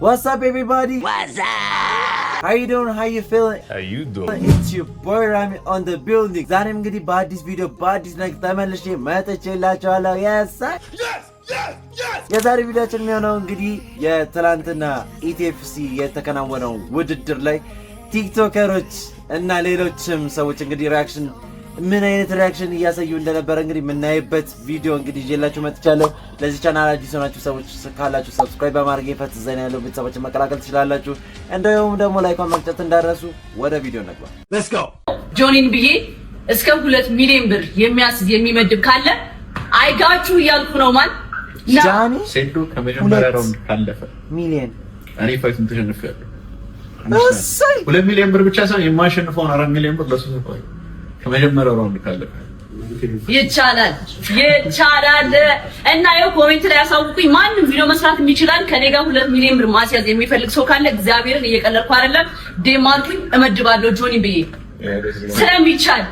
What's up, everybody? What's up? How you doing? How you feeling? How you doing? It's your boy Rami on the building. ዛሬም እንግዲህ በአዲስ ቪዲዮ በአዲስ ነገር ተመልሼ መጥቼላችኋለሁ። Yes. የዛሬ ቪዲዮአችን የሚሆነው እንግዲህ የትላንትና ኢቲኤፍሲ የተከናወነው ውድድር ላይ ቲክቶከሮች እና ሌሎችም ሰዎች እንግዲህ ሪአክሽን ምን አይነት ሪአክሽን እያሳዩ እንደነበረ እንግዲህ የምናይበት ቪዲዮ እንግዲህ ይዤላችሁ መጥቻለሁ። ለዚህ ቻናል አዲስ ሆናችሁ ሰዎች ካላችሁ ሰብስክራይብ በማድረግ የፈት ዘና ያለው ቤተሰቦችን መቀላቀል ትችላላችሁ። እንደውም ደግሞ ላይክ ማድረግ እንዳትረሱ። ወደ ቪዲዮ እንግባ። Let's go. ጆኒን ብዬ እስከ 2 ሚሊዮን ብር የሚያስዝ የሚመድብ ካለ አይጋችሁ እያልኩ ነው። ማን ጃኒ ሴዶ ከመጀመሪያ ራውንድ ካለፈ ሚሊዮን እኔ ፋይቱን ተሸንፌያለሁ። 2 ሚሊዮን ብር ብቻ ሳይሆን የማሸንፈውን 4 ሚሊዮን ብር ለሱ ነው። ከመጀመሪያው ራውንድ ካለፈ ይቻላል እና ያው ኮሜንት ላይ ያሳውቁኝ። ማንንም ቪዲዮ መስራት የሚችላል ከኔ ጋር 2 ሚሊዮን ብር ማስያዝ የሚፈልግ ሰው ካለ እግዚአብሔርን እየቀለድኩ አይደለም። ዴማርኩኝ እመድባለሁ ጆኒ ብዬ ስለሚቻል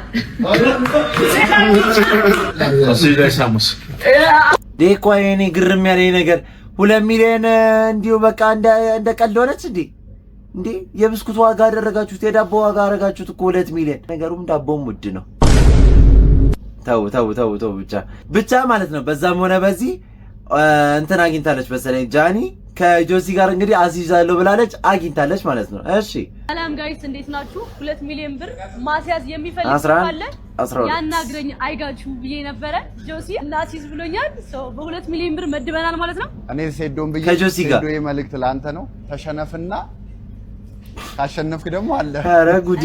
ዴኳ የኔ ግርም ያለኝ ነገር 2 ሚሊዮን እንዲሁ በቃ እንደ ቀልድ ሆነች እንዴ የብስኩት ዋጋ አደረጋችሁት፣ የዳቦ ዋጋ አደረጋችሁት እኮ 2 ሚሊዮን። ነገሩም ዳቦም ውድ ነው። ተው ብቻ ማለት ነው። በዛም ሆነ በዚህ እንትን አግኝታለች መሰለኝ ጃኒ ከጆሲ ጋር እንግዲህ አዚዛለሁ ብላለች፣ አግኝታለች ማለት ነው። እሺ ሰላም ጋይስ እንዴት ናችሁ? 2 ሚሊዮን ብር ማስያዝ የሚፈልግ ካለ ያናግረኝ አይጋችሁ ብዬ ነበረ። ጆሲ እናሲዝ ብሎኛል። በ2 ሚሊዮን ብር መድበናል ማለት ነው። እኔ ሴዶን ብዬ ከጆሲ ጋር ሴዶ የመልእክት ላንተ ነው። ተሸነፍና ካሸነፍክ ደግሞ አለ። ኧረ ጉዴ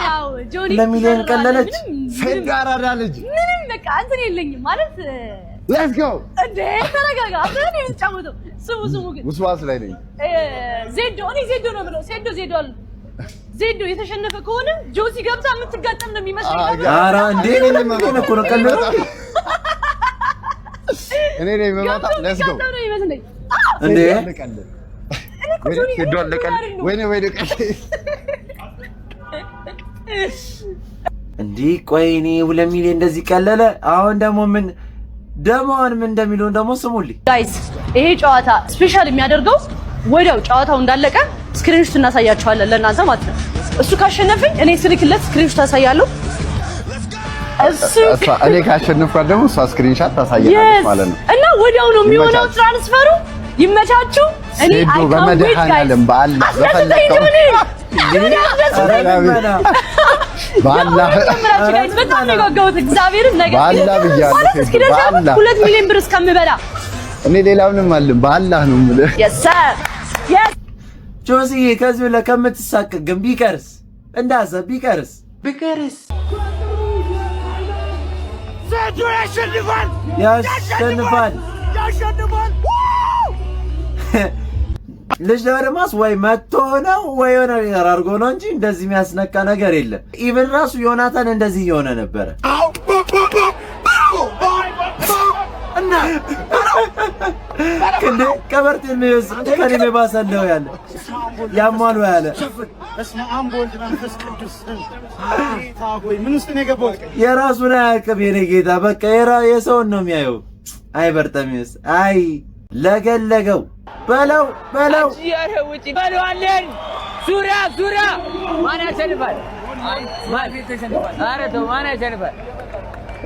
ያው ጆኒ ለሚሊዮን ቀለለች። ሴዶ አራዳ ልጅ ምንም በቃ እንትን የለኝም ማለት ሌትስ ጎ እንዴ ተረጋጋ። አሁን የምትጫወተው ስሙ ግን ውስዋስ ላይ ነኝ። ዜዶ እኔ ዜዶ ነው ብለው ዜዶ አሉ። ዜዶ የተሸነፈ ከሆነ ጆሲ ገብታ የምትጋጠም ነው የሚመስለኝ። ኧረ እንዴ እኔ እኮ ነው ቀለለ እኔ ነኝ መማታ ሌትስ ጎ እንዴ ሴዶ አለቀል ወይኔ እንዴ ቆይ እኔ 2 ሚሊዮን እንደዚህ ቀለለ። አሁን ደግሞ ምን እንደሚሉን ደግሞ ስሙልኝ ጋይስ። ይሄ ጨዋታ ስፔሻል የሚያደርገው ወዲያው ጨዋታው እንዳለቀ ስክሪንሾት እናሳያችኋለን ለእናንተ ማለት ነው። እሱ ካሸነፈኝ እኔ ስልክለት ስክሪንሾት ታሳያለሁ። እኔ ካሸነፍኩ ደግሞ እሷ ስክሪንሾት ታሳያለች ማለት ነው። እና ወዲያው ነው የሚሆነው ትራንስፈሩ። ይመቻችሁ። እኔ ሴዶ በመድኃኒዓለም በአላህ በፈለከው በአላህ በጣም ነው የጓጓሁት። እግዚአብሔርን ነገር በአላህ 2 ሚሊዮን ብር እስከምበላ እኔ ሌላውንም አልልም በአላህ ነው የምልህ። ጆሲ ከዚህ ላይ ከምትሳቀቅ ግን ቢቀርስ እንዳሰብ ቢቀርስ ሴዶ ያሸንፋል። ልጅ ለማስ ወይ መጥቶ ነው ወይ የሆነ ነገር አድርጎ ነው እንጂ እንደዚህ የሚያስነካ ነገር የለም። ኢቭን ራሱ ዮናታን እንደዚህ እየሆነ ነበረ እና እንደ ከበርት የሚወስ ከኔ ባሰለው ያለ ያሟሉ ያለ የራሱን አያውቅም የኔ ጌታ። በቃ የሰውን ነው የሚያየው። አይ በርተሚስ አይ ለገለገው በለው ያረውጪ በለዋለን። ዙራ ማን ያሸንፋል? ማን ተሸንፋል? ኧረ ተው ማን ያሸንፋል?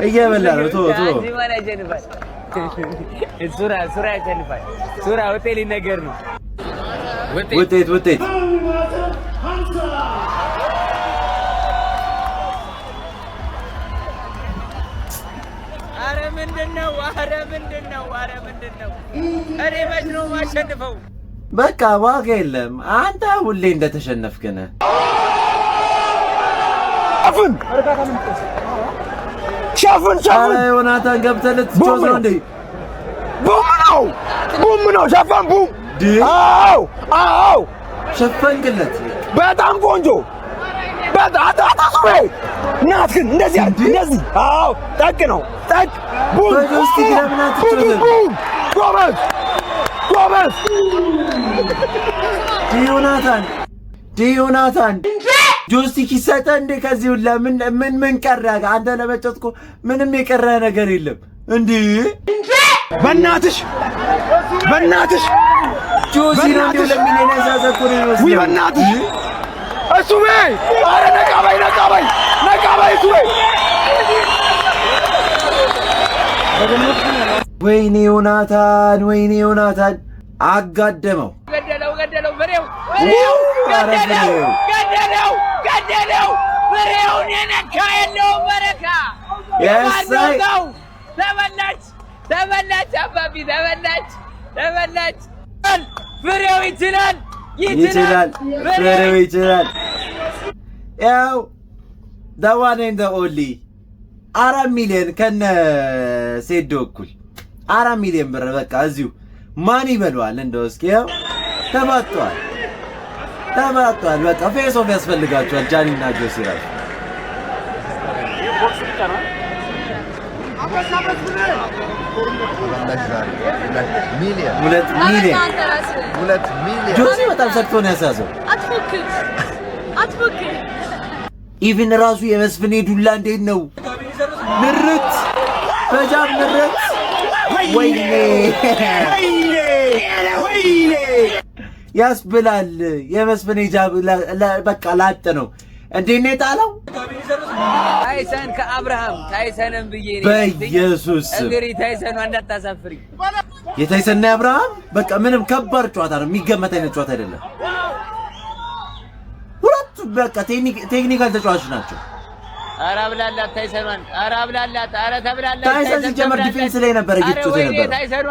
እየበላ ነው ቶ ማን ያሸንፋል? ዙራ ያሸንፋል። ዙራ ሆቴል ነገር ነው። ውጤት ምንድነው? እኔ መች ነው የማሸንፈው? በቃ ዋጋ የለም። አንተ ሁሌ እንደተሸነፍክ ነህ። ሻፍን ዮናታን ገብተህ ልትጮህ ነው እንዴ? ቡም ነው ሻፋን ቡም። አዎ ሸፈንክለት። በጣም ቆንጆ ናት ግን እንደዚህ አዎ ጠቅ ነው ቡም በጆስቲ ግረምናት ጎበዝ ዲዮናታን ጆስቲክ ይሰጠህ እንዴ? ከዚህ ሁላ ምን ቀረ? አንተ ለመጫወት እኮ ምንም የቀረ ነገር የለም እንዴ? በእናትሽ ጆሲ ነው እንዴ ለሚሊዮን ያሳዘኩኝ ነው ወይ በእናትህ እሱ በይ አረ ነቃ በይ እሱ በይ ወይኔ ዮናታን አጋደመው ገደለው በሬው በሬውን የነካ የለውም በረካ የማንወጋው ተበላች አባቢ ተበላች ፍሬው ይችላል ፍሬው ይችላል ያው the one and the only 4 ሚሊዮን ከነ ሴዶ እኩል 4 ሚሊዮን ብር በቃ እዚሁ ማን ይበለዋል እንደው እስኪ ያው ተባቷል በቃ ፌስ ኦፍ ያስፈልጋቸዋል ጃኒና ጆሲ ራሱ ሁለት ሚሊዮን ጆሲ በጣም ሰጥቶ ነው ያሳዘው አትፎክር ኢቭን ራሱ የመስፍኔ ዱላ እንዴት ነው ምርት በጃም ምርት ወይኔ ያስብላል የመስፍኔ ጃብ በቃ ላጥ ነው እንዴ ነው ጣለው ታይሰን ከአብርሃም ታይሰንን ብዬ ነው በኢየሱስ እንግዲህ ታይሰን እንዳታሳፍሪ የታይሰንና አብርሃም በቃ ምንም ከባድ ጨዋታ ነው የሚገመት አይነት ጨዋታ አይደለም ሁለቱ በቃ ቴክኒካል ተጫዋቾች ናቸው አራብላላት ታይሰኗን አራብላላት አረ ተብላላት ታይሰን ሲጀመር ዲፌንስ ላይ ነበር ግጭት ነበር ታይሰኗ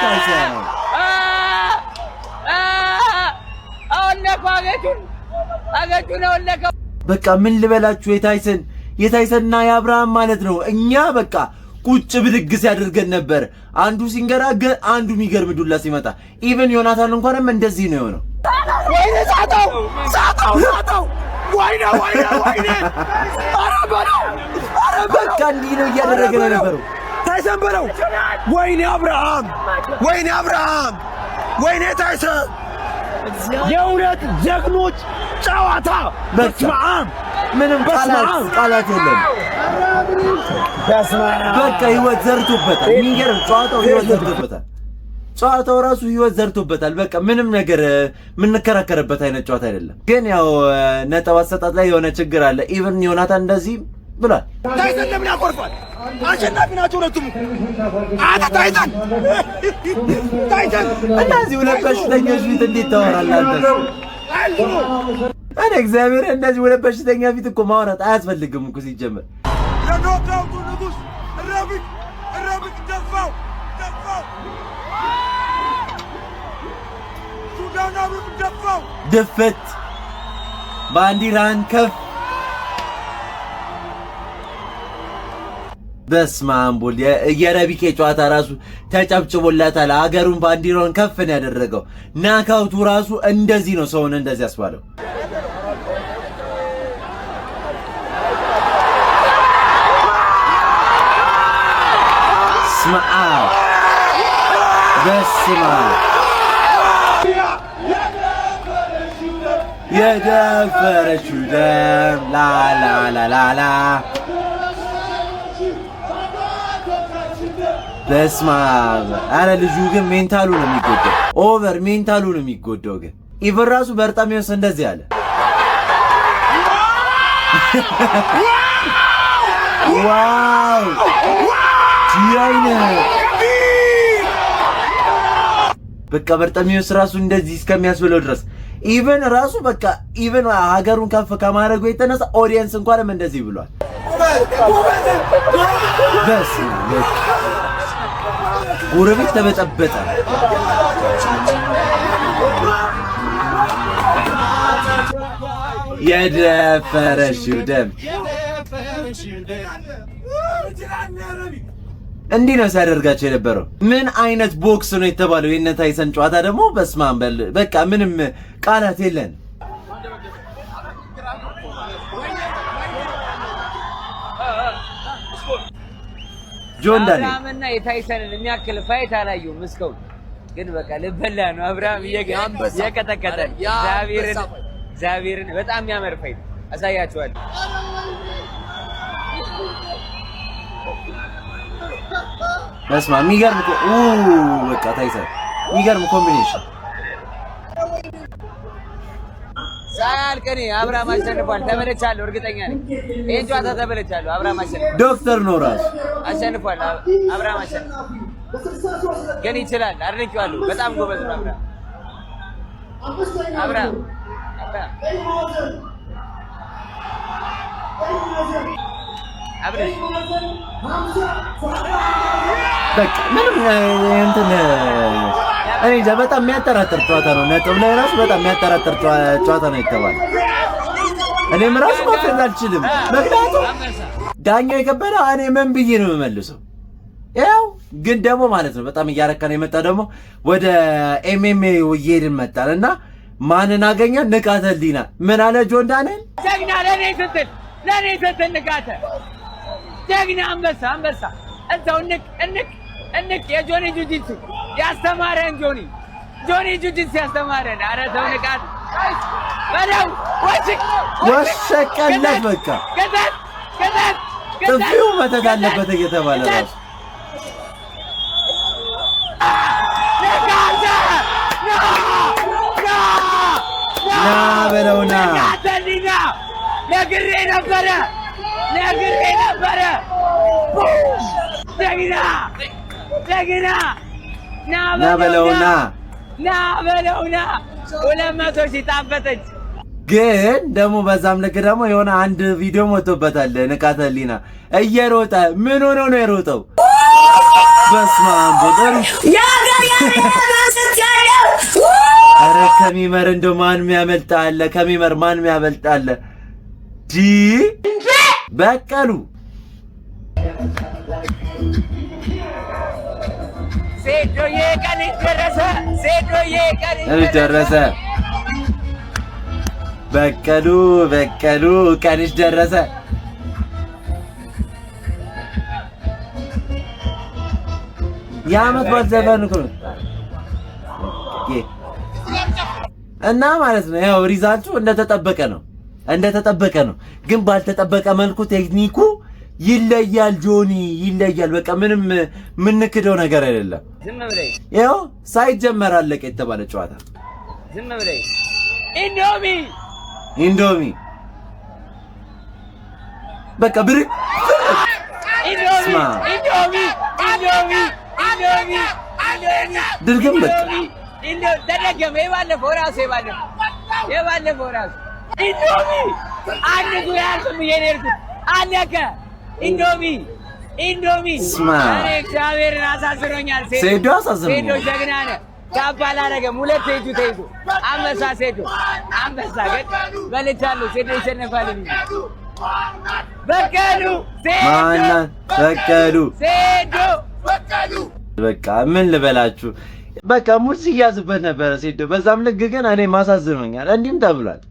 ታይሰን አገቱን አወለቀው በቃ ምን ልበላችሁ የታይሰንና የአብርሃም ማለት ነው እኛ በቃ ቁጭ ብድግ ሲያደርገን ነበር አንዱ ሲንገራገር አንዱ የሚገርም ዱላ ሲመጣ ኢቭን ዮናታን እንኳንም እንደዚህ ነው የሆነው ወይኔ ሳታው ወይኔ አረ በቃ እንዲህ ነው እያደረገ ነው የነበረው ታይሰን በለው ወይኔ አብርሃም ወይኔ ታይሰን የሁለት ጀግኖች ጨዋታ በስማም ምንም ቃላት የለም በቃ ህይወት ዘርቶበታል የሚገርም ጨዋታው ራሱ ህይወት ዘርቶበታል በቃ ምንም ነገር የምንከራከርበት አይነት ጨዋታ አይደለም ግን ያው ነጥብ አሰጣጥ ላይ የሆነ ችግር አለ ኢቭን ዮናታን እንደዚህ ብሏል ታይሰን ለምን ያቆርፋል አሸናፊ ናቸው ሁለቱም ታይሰን እንደዚህ ሁለት በሽተኞች ፊት እንዴት ታወራለህ አንተ እግዚአብሔር እንደዚህ ሁለት በሽተኛ ፊት እኮ ማውራት አያስፈልግም እኮ ሲጀመር ለኖካውቱ ንጉስ ረቢክ ደፋው ሱዳናዊ ደፋው ድፍት ባንዲራን ከፍ በስማምቦል የረቢኬ ጨዋታ ራሱ ተጨብጭቦላታል አገሩን ባንዲራውን ከፍ ነው ያደረገው ናካውቱ ራሱ እንደዚህ ነው ሰውን እንደዚህ ያስባለው በስማ የደፈረችው ደም ላላላላላ በስማ አረ ልጁ ግን ሜንታሉ ነው የሚጎዳው ኦቨር ሜንታሉ ነው የሚጎዳው ግን ኢቭን ራሱ በርጣም ይወስ እንደዚህ አለ ዋው ጂአይነ በቃ በርጣሚዮስ ራሱ እንደዚህ እስከሚያስብለው ድረስ ኢቭን ራሱ በቃ ኢቭን ሀገሩን ከፍ ከማድረጉ የተነሳ ኦዲየንስ እንኳንም እንደዚህ ብሏል በስማ ጎረቤት ተበጠበጠ የደፈረሽው ደም እንዲህ ነው ሲያደርጋቸው የነበረው ምን አይነት ቦክስ ነው የተባለው የነ ታይሰን ጨዋታ ደግሞ በስማም በቃ ምንም ቃላት የለን ጆን ዳኒ አብርሃምና የታይሰንን የሚያክል ፋይት አላየሁም እስካሁን ግን በቃ ልበላ ነው አብርሃም እየቀጠቀጠ እግዚአብሔርን በጣም የሚያምር ፋይት አሳያችኋለሁ በስማ የሚገርም በቃ ታይሰን የሚገርም ኮምቢኔሽን። ሳያልቅኔ አብርሃም አሸንፏል። ተበለቻለሁ፣ እርግጠኛ ነኝ። ይሄን ጨዋታ ተበለቻለሁ። አብርሃም አሸንፏል። ዶክተር ነው ራሱ አሸንፏል። አብርሃም አሸንፏል። ግን ይችላል። አድንቄዋለሁ። በጣም ጎበዝ ነው አብርሃም። አብርሃም በቃ ምንም እንትን እኔ እንጃ በጣም የሚያጠራጥር ጨዋታ ነው። ነጥብ ላይ ራሱ በጣም የሚያጠራጥር ጨዋታ ነው የተባለ። እኔም ራሱ ማፈዝ አልችልም። ምክንያቱም ዳኛው የከበደ እኔ ምን ብዬ ነው የምመልሰው? ያው ግን ደግሞ ማለት ነው በጣም እያረካን የመጣ ደግሞ ወደ ኤምኤምኤ እየሄድን መጣን እና ማንን አገኘ? ንቃተ ህሊና። ምን አለ ጆን ዳንኤል? ጀግና ለኔ ስትል ንቃተ ጀግና አንበሳ እዛው እንቅ የጆኒ ጁጂትሱ ያስተማረን ጆኒ ጁጂትሱ ያስተማረን። ኧረ ተው ንቃት በለው ወሸቀለት በቃ ጥፊው መተት አለበት እየተባለ ራሱ ና በለውና ነግሬ ነበረ ጀግና ና በለውና 200 ሺህ ጣፈጠች። ግን ደግሞ በዛም ልክ ደግሞ የሆነ አንድ ቪዲዮ ሞቶበታል። ንቃተ ህሊና እየሮጠ ምን ሆኖ ነው የሮጠው? በስመ አብ ቦደሩ ኧረ ከሚመር እንደው ማን የሚያመልጣለ? ከሚመር ማን የሚያመልጣለ? በቀሉ ሴዶዬ ቀንሽ ደረሰ በቀሉ ቀንሽ ደረሰ። የዓመት በዓል ዘፈን እኮ ነው እና ማለት ነው። ያው ሪዛልቱ እንደተጠበቀ ነው፣ ግን ባልተጠበቀ መልኩ ቴክኒኩ ይለያል። ጆኒ ይለያል። በቃ ምንም የምንክደው ነገር አይደለም። ዝም ብለህ ያው ሳይጀመር አለቀ የተባለ ጨዋታ። ዝም ብለህ ኢንዶሚ በቃ ብር ድርግም በቃ ተደገመ። የባለፈው ራሱ ኢንዶሚ አንድ ጉያልኩም እየሄድኩት አለቀ። ኢንዶሚ ስማ እግዚአብሔርን አሳዝኖኛል። ሴዶ አሳዝኖኛል። ሴዶ ጀግና ነህ። ካባ አላደረገም። ሁለት እጁ ተይዞ አንበሳ ሴዶ አንበሳ ግን በልቻለሁ። ሴዶ ይሸነፋል። በቀሉ በቃ ምን ልበላችሁ፣ በቃ ሙድ ሲያዝበት ነበረ ሴዶ። በዛም ልክ ግን እኔ ማሳዝኖኛል። እንዲህም ተብሏል።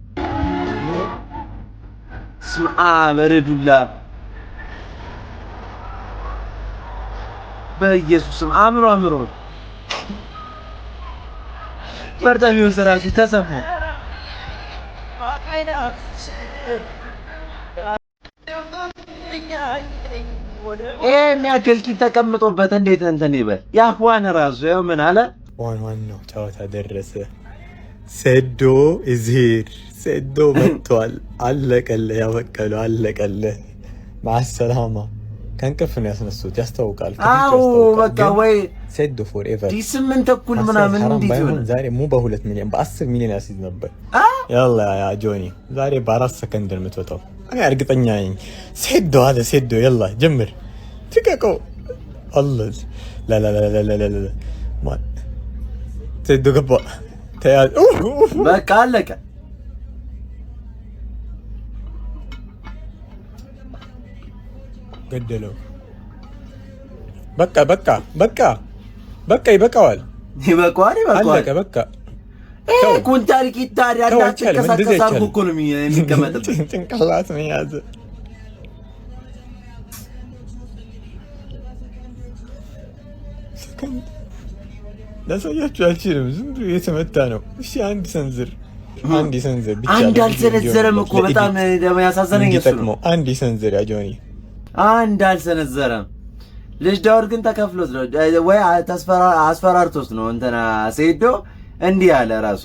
ስማ በረዱላ በኢየሱስም አምሮ በርታሚው ስራቱ ተሰማ። ይሄን ያክል ተቀምጦበት እንዴት እንትን ይበል? ያህዋን ራሱ ያው ምን አለ? ዋናው ጨዋታ ደረሰ። ሴዶ እዚህር ሴዶ መጥቷል። አለቀለ ያበቀሉ አለቀለ። ማሰላማ ከእንቅልፍ ነው ያስነሱት። ያስታውቃል። አዎ በቃ ወይ ሴዶ ፎርኤቨር ዲ8 ተኩል ምናምን እንዴት ይሆናል? ዛሬ በ2 ሚሊዮን በ10 ሚሊዮን ያስይዝ ነበር። ያላ ያ ጆኒ ዛሬ በ4 ሰከንድ ነው የምትወጣው። እኔ እርግጠኛ ነኝ። ሴዶ አለ ሴዶ ያላ ጀምር ትቀቀው አላህ ላ ማን ሴዶ ገባ ተያዝ በቃ አለቀ። ገደለው። በቃ ይበቃዋል። አለቀ በቃ። ኩንታል ቂጣ ያዳች ከሳከሳር እኮ ነው የሚቀመጥበት ጭንቅላት ነው ያዘ። ለሰያችሁ አልችልም። ዝም ብሎ የተመታ ነው። እሺ አንድ ሰንዝር ብቻ። አንድ አልሰነዘረም እኮ በጣም ደግሞ ያሳዘነኝ እሱ ነው። አንድ ሰንዝር ያ ጆኒ አንድ አልሰነዘረም። ልጅ ዳውድ ግን ተከፍሎት ነው ወይ አስፈራርቶት ነው እንትና ሴዶ እንዲህ ያለ ራሱ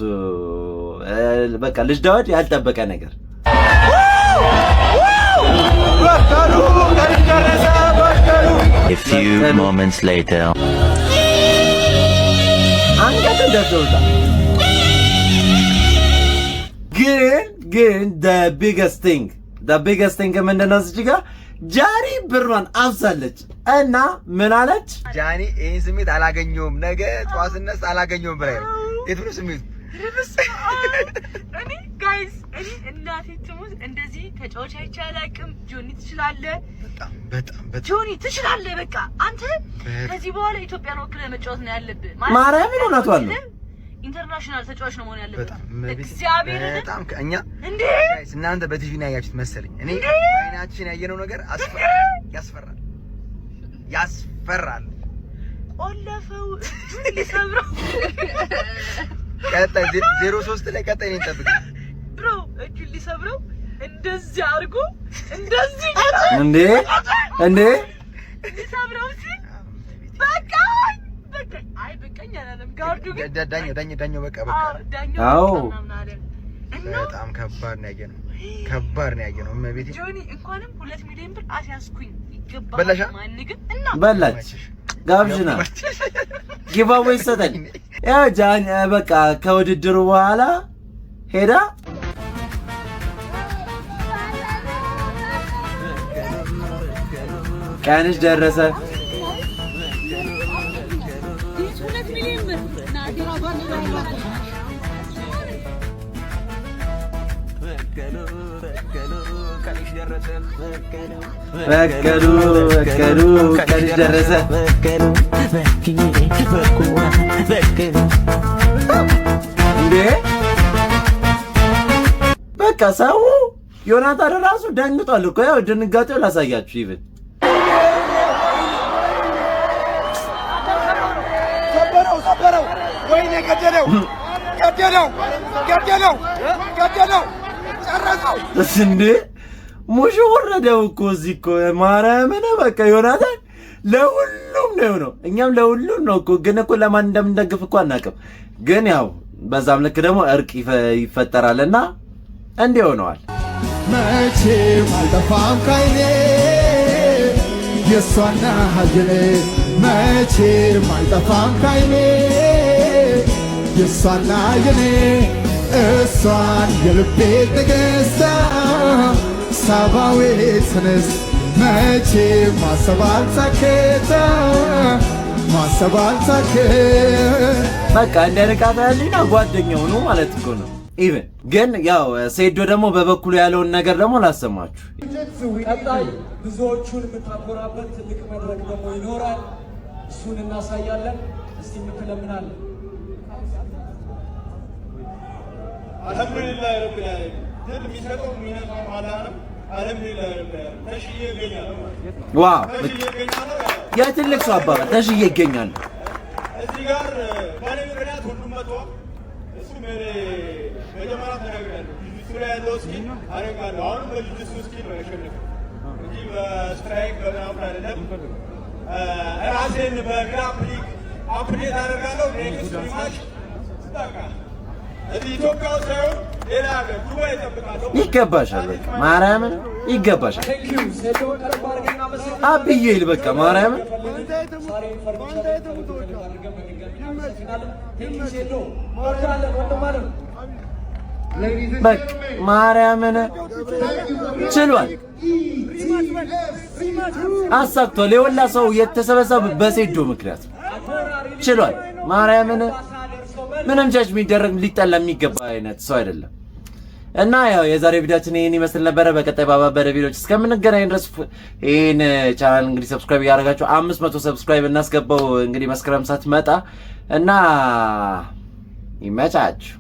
በቃ ልጅ ዳውድ ያልጠበቀ ነገር A few moments later. አንገት እንደተውጣ ግን the biggest thing ምንድነው እዚህ ጋር ጃኒ ብሯን አፍሳለች እና ምን አለች? ጃኒ ይሄን ስሜት አላገኘውም፣ ነገ ጠዋት ስነሳ አላገኘውም ብላ ነው። የት ነው ስሜቱ? እኔ ጋይስ እኔ እናቴ ትሙት እንደዚህ ተጫዋች አይቼ አላውቅም። ጆኒ ትችላለህ፣ በጣም ጆኒ ትችላለህ። በቃ አንተ ከዚህ በኋላ ኢትዮጵያን ወክለህ መጫወት ነው ያለብህ። ማርያምን እውነቷን ነው። ኢንተርናሽናል ተጫዋች ነው መሆን ያለበት። እግዚአብሔር በጣም እኛ እንዴ እናንተ በቲቪ ነው ያያችሁት መሰለኝ። እኔ አይናችን ያየነው ነገር ያስፈራል። ኦለፈው ሊሰብረው ቀጣይ 03 ላይ ቀጣይ ነው እንጠብቅ ብሮ እጁን ሊሰብረው እንደዚህ አድርጎ እንደዚህ እንዴ ሊሰብረው ሲል በቃ አይ በቃኝ አላለም። ጋርዱ ግን ዳኛው በቃ አዎ በጣም ከባድ ነው ያየነው። እመቤቴ ጆኒ እንኳንም 2 ሚሊዮን ብር አስያዝኩኝ ይገባል። ማን ግን እና በላች ጋብዥና ጊቫዌይ ሰጠኝ። ያው ጃኒ በቃ ከውድድሩ በኋላ ሄዳ ቀንሽ ደረሰ። ቀንሽ ደረሰ። እንዴ በቃ ሰው ዮናታን ራሱ ደንግጧል እኮ። ያው ድንጋጤው ላሳያችሁ ይብን ሰበረው ወይኔ ገደለው ጨረሰው። እንዴ ሙሾ ወረደው እኮ እዚህ እኮ ማርያምን በቃ ዮናታን ለሁሉም ነው። እኛም ለሁሉም ነው እኮ ግን እኮ ለማን እንደምንደግፍ እኮ አናውቅም። ግን ያው በዛም ልክ ደግሞ እርቅ ይፈጠራልና እንዲህ ሆነዋል። መቼም አልጠፋም ካይኔ የሷና ሀጀኔ መቼም አልጠፋም ካይኔ የሷና የኔ እሷን የልቤ ንግሥት ሳባዊት እንስት መቼም ማሰብ አልሳከተ በቃ እንደ ርቃታ ያለና ጓደኛው ነው ማለት እኮ ነው። ኢቭን ግን ያው ሴዶ ደግሞ በበኩሉ ያለውን ነገር ደግሞ ላሰማችሁ። ቀጣይ ብዙዎቹን የምታኮራበት ትልቅ መድረክ ደግሞ ይኖራል። እሱን እናሳያለን። እስቲ ምትለምናለን። አልሐምዱሊላህ ረብል ዓለሚን ድል የሚሰጠው የሚነሳው አላህ ነው። አልሐምዱሊላህ ረብል ዓለሚን ተሽዬ እገኛለሁ። ዋው የትልቅ ሰው አባባል ተሽዬ ይገኛል። እዚህ ጋር ባለ ምክንያት ሁሉም መጥቷል። እሱ መጀመሪያ ተናግሬያለሁ። ጁጁትሱ ላይ ያለው ስኪል አደርጋለሁ። አሁንም በጁጁትሱ ስኪል ነው የሸነፈው እንጂ በስትራይክ በምናምን አይደለም። ራሴን በግራፕሊንግ አፕዴት አደርጋለሁ። ኔክስት ማች በቃ እዚህ ኢትዮጵያ ውስጥ ሳይሆን ሌላ ሀገር ዱባይ እጠብቃለሁ። ይገባሻል፣ በቃ ማርያምን ይገባሻል። አብዬ ይል በቃ ማርያምን በቃ ማርያምን ችሏል፣ አሳክቷል። የወላ ሰው የተሰበሰበ በሴዶ ምክንያት ችሏል። ማርያምን ምንም ጃጅ የሚደረግ ሊጠላ የሚገባ አይነት ሰው አይደለም። እና ያው የዛሬ ቪዲዮአችን ይሄን ይመስል ነበረ። በቀጣይ ባባበረ ቪዲዮዎች እስከምንገናኝ ድረስ ይሄን ቻናል እንግዲህ ሰብስክራይብ ያደርጋችሁ 500 ሰብስክራይብ እናስገባው እንግዲህ መስከረም ሳትመጣ እና ይመቻችሁ።